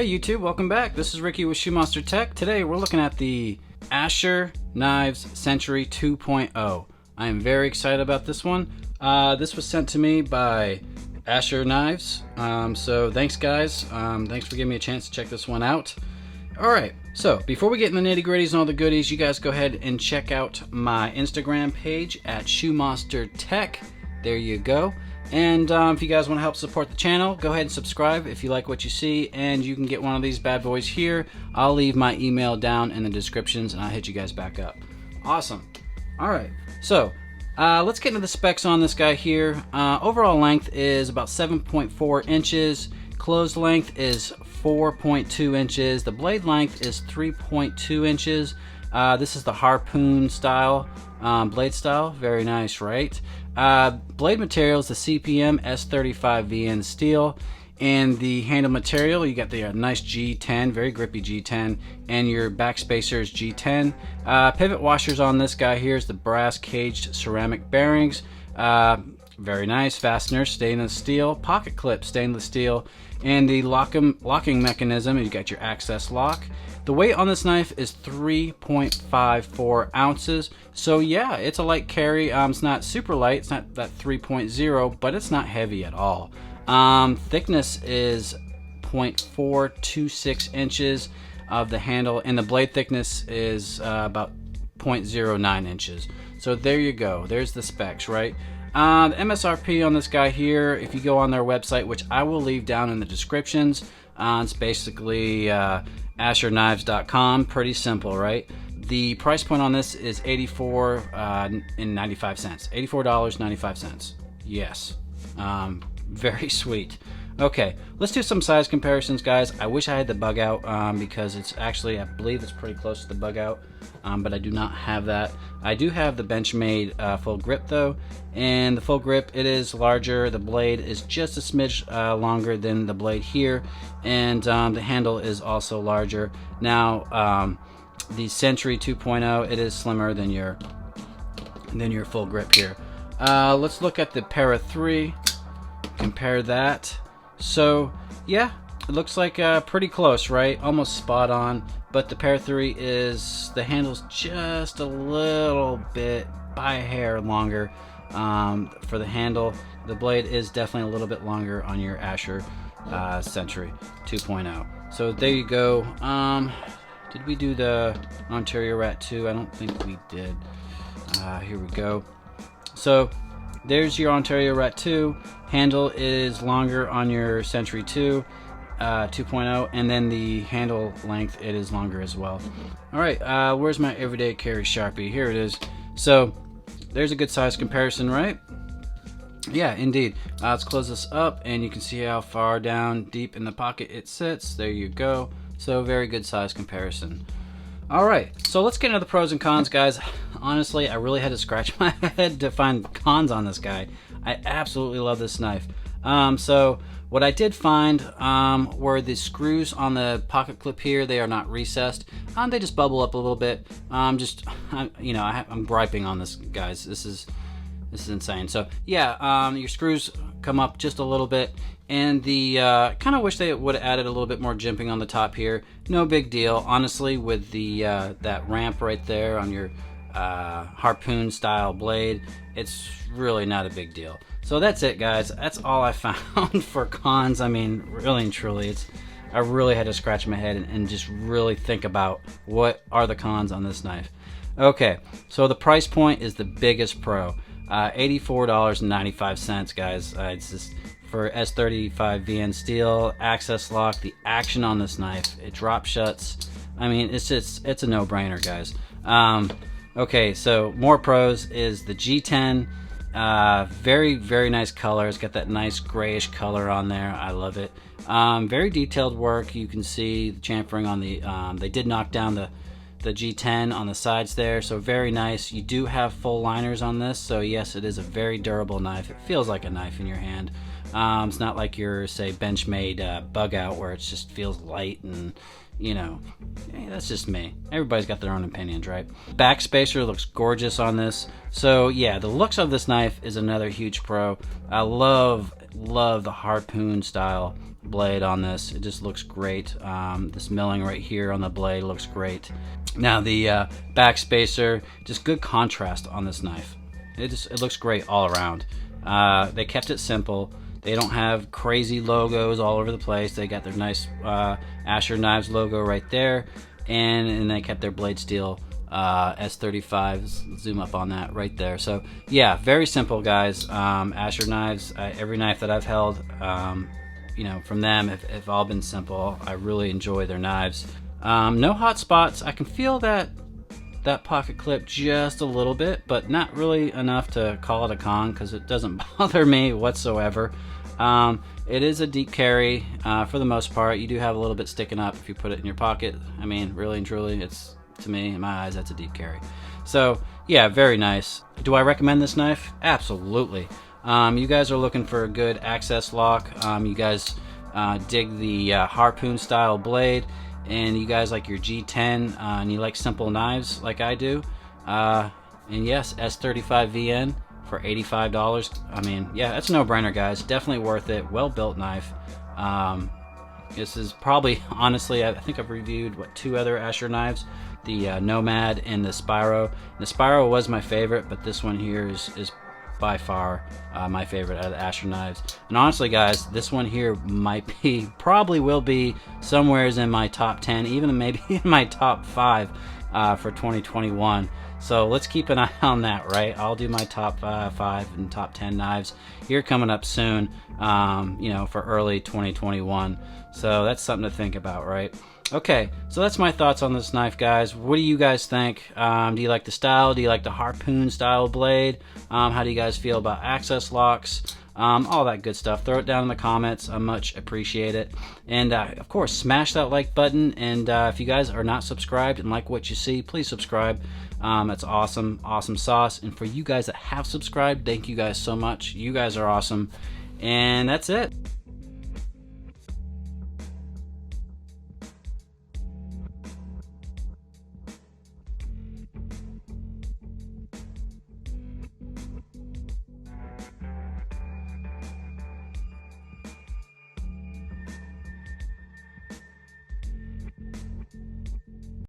Hey YouTube, welcome back. This is Ricky with Shoemonstertech. Today we're looking at the Asher Knives Centri 2.0. I am very excited about this one. This was sent to me by Asher Knives. So thanks guys. Thanks for giving me a chance to check this one out. Alright, so before we get in the nitty gritties and all the goodies, you guys go ahead and check out my Instagram page at Shoemonstertech. There you go. And if you guys want to help support the channel, go ahead and subscribe if you like what you see, and you can get one of these bad boys here. I'll leave my email down in the descriptions and I'll hit you guys back up. Awesome. Alright, so let's get into the specs on this guy here. Overall length is about 7.4 inches. Closed length is 4.2 inches. The blade length is 3.2 inches. This is the harpoon style, blade style. Very nice, right? Blade material is the CPM S35VN steel, and the handle material, you got the nice G10, very grippy G10, and your back spacer is G10. Pivot washers on this guy here is the brass caged ceramic bearings. Very nice. Fasteners, stainless steel. Pocket clip, stainless steel. And the locking mechanism, you got your access lock. The weight on this knife is 3.54 ounces. So yeah, it's a light carry. It's not super light. It's not that 3.0, but it's not heavy at all. Thickness is 0.426 inches of the handle, and the blade thickness is about 0.09 inches. So there you go. There's the specs, right? The MSRP on this guy here, if you go on their website, which I will leave down in the descriptions, it's basically AsherKnives.com. Pretty simple, right? The price point on this is $84.95. $84.95. Yes. Very sweet. Okay, let's do some size comparisons, guys. I wish I had the bug out because it's actually, I believe it's pretty close to the bug out, but I do not have that. I do have the Benchmade full grip though, and the full grip, it is larger. The blade is just a smidge longer than the blade here, and the handle is also larger. Now, the Centri 2.0, it is slimmer than your full grip here. Let's look at the Para 3. Compare that. So yeah, it looks like pretty close, right? Almost spot on. But the Para 3 is, the handle's just a little bit by a hair longer for the handle. The blade is definitely a little bit longer on your Asher Centri 2.0. So there you go. Did we do the Ontario Rat 2? I don't think we did. Here we go. So there's your Ontario Rat 2. Handle is longer on your Centri 2.0, and then the handle length, it is longer as well. Alright, where's my everyday carry Sharpie? Here it is. So there's a good size comparison, right? Yeah, indeed. Let's close this up, and you can see how far down deep in the pocket it sits. There you go. So very good size comparison. Alright, so let's get into the pros and cons, guys. Honestly, I really had to scratch my head to find cons on this guy. I absolutely love this knife. So what I did find were the screws on the pocket clip here. They are not recessed. They just bubble up a little bit. You know, I'm griping on this, guys. This is insane. So yeah, your screws come up just a little bit, and the kind of wish they would have added a little bit more jimping on the top here. No big deal, honestly, with the that ramp right there on your harpoon style blade. It's really not a big deal. So that's it, guys. That's all I found for cons. I mean, really and truly, I really had to scratch my head and just really think about what are the cons on this knife. Okay, so the price point is the biggest pro. $84.95, guys. It's just for S35VN steel, access lock, the action on this knife, it drop shuts. I mean, it's a no-brainer, guys. Okay, so more pros is the G10. Very, very nice color. It's got that nice grayish color on there. I love it. Very detailed work. You can see the chamfering on the, they did knock down the G10 on the sides there, so very nice. You do have full liners on this, so yes, it is a very durable knife. It feels like a knife in your hand. It's not like your, say, Benchmade bug out where it just feels light and, you know, that's just me. Everybody's got their own opinions, right? Back spacer looks gorgeous on this. So yeah, the looks of this knife is another huge pro. I love the harpoon style blade on this. It just looks great. This milling right here on the blade looks great. Now the back spacer, just good contrast on this knife. It looks great all around. They kept it simple. They don't have crazy logos all over the place. They got their nice Asher Knives logo right there, and they kept their blade steel S35. Zoom up on that right there. So yeah, very simple, guys. Asher Knives. Every knife that I've held, you know, from them have all been simple. I really enjoy their knives. No hot spots. I can feel that pocket clip just a little bit, but not really enough to call it a con, because it doesn't bother me whatsoever. It is a deep carry for the most part. You do have a little bit sticking up if you put it in your pocket. I mean, really and truly, it's, to me, in my eyes, that's a deep carry. So yeah, very nice. Do I recommend this knife? Absolutely. You guys are looking for a good access lock. You guys dig the harpoon style blade, and you guys like your G10 and you like simple knives like I do, and yes, S35 VN for $85. I mean, yeah, that's a no-brainer, guys. Definitely worth it. Well built knife. This is probably, honestly, I think I've reviewed two other Asher knives, the Nomad and the Spyro. The Spyro was my favorite, but this one here is by far my favorite out of the Asher knives. And honestly, guys, this one here probably will be somewheres in my top 10, even maybe in my top 5 for 2021. So let's keep an eye on that, right? I'll do my top 5 and top 10 knives here coming up soon, you know, for early 2021. So that's something to think about, right? Okay, so that's my thoughts on this knife, guys. What do you guys think? Do you like the style? Do you like the harpoon style blade? How do you guys feel about access locks? All that good stuff. Throw it down in the comments. I much appreciate it. And of course, smash that like button. And if you guys are not subscribed and like what you see, please subscribe. That's awesome, awesome sauce. And for you guys that have subscribed, thank you guys so much. You guys are awesome. And that's it.